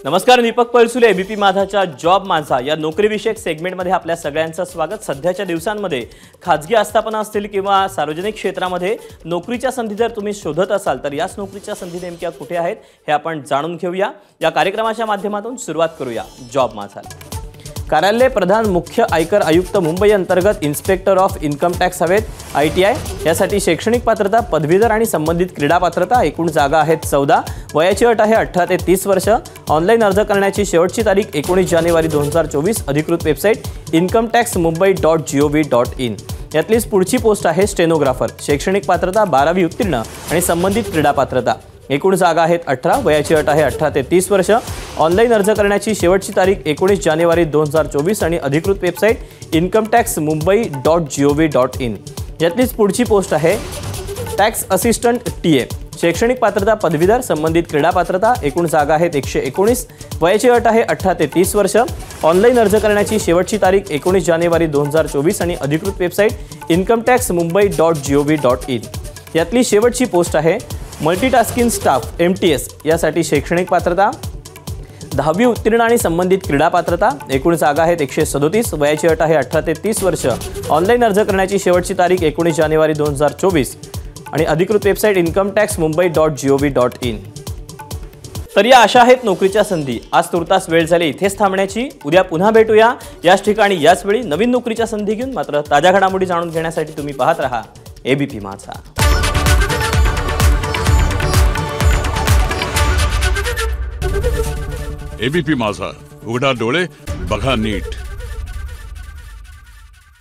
नमस्कार, Deepak Palsule ABP माझाच्या job माझा या नोकरीविषयक सेगमेंटमध्ये आपल्या सगळ्यांचं स्वागत। सध्याच्या दिवसांमध्ये खाजगी आस्थापना असतील किंवा सार्वजनिक क्षेत्रामध्ये नोकरीच्या संधी जर तुम्ही शोधत असाल तर याच नोकरीच्या संधी नेमक्या कुठे आहेत हे आपण जाणून घेऊया। या कार्यक्रमाच्या माध्यमातून सुरुवात करूया जॉब माझा। कार्यालय प्रधान मुख्य आयकर आयुक्त मुंबई अंतर्गत इन्स्पेक्टर ऑफ इन्कम टॅक्स हवेत ITI यासाठी शैक्षणिक पात्रता पदवीधर आणि संबंधित क्रीडा पात्रता। एकूण जागा आहेत 14। वयाची अट आहे 18 ते 30 वर्ष। ऑनलाईन अर्ज करण्याची शेवटची तारीख 19 जानेवारी 2024। अधिकृत वेबसाईट incometaxmumbai.gov.in। यातलीच पुढची पोस्ट आहे स्टेनोग्राफर। शैक्षणिक पात्रता 12वी उत्तीर्ण आणि संबंधित क्रीडा पात्रता। एकूण जागा आहेत 18। वयाची अट आहे 18 ते 30 वर्ष। ऑनलाईन अर्ज करण्याची शेवटची तारीख 19 जानेवारी 2024 आणि अधिकृत वेबसाईट incometaxmumbai.gov.in। यातलीच पुढची पोस्ट आहे टॅक्स असिस्टंट TA। शैक्षणिक पात्रता पदवीधर, संबंधित क्रीडा पात्रता। एकूण जागा आहेत 119। वयाची अट आहे 18 ते 30 वर्ष। ऑनलाईन अर्ज करण्याची शेवटची तारीख 19 जानेवारी 2024 आणि अधिकृत वेबसाईट incometaxmumbai.gov.in। यातली शेवटची पोस्ट आहे मल्टीटास्किंग स्टाफ MTS। यासाठी शैक्षणिक पात्रता 10वी उत्तीर्ण आणि संबंधित क्रीडा पात्रता। एकूण जागा आहेत 137। वयाची अट आहे 18 ते 30 वर्ष। ऑनलाईन अर्ज करण्याची शेवटची तारीख 19 जानेवारी 2024 आणि अधिकृत वेबसाईट incometaxmumbai.gov.in। तर या अशा आहेत नोकरीच्या संधी। आज तुर्तास वेळ झाली इथेच थांबण्याची। उद्या पुन्हा भेटूया याच ठिकाणी याच वेळी नवीन नोकरीच्या संधी घेऊन। मात्र ताज्या घडामोडी जाणून घेण्यासाठी तुम्ही पाहत रहा एबीपी माझा। एबीपी माझा, उघडा डोळे बघा नीट।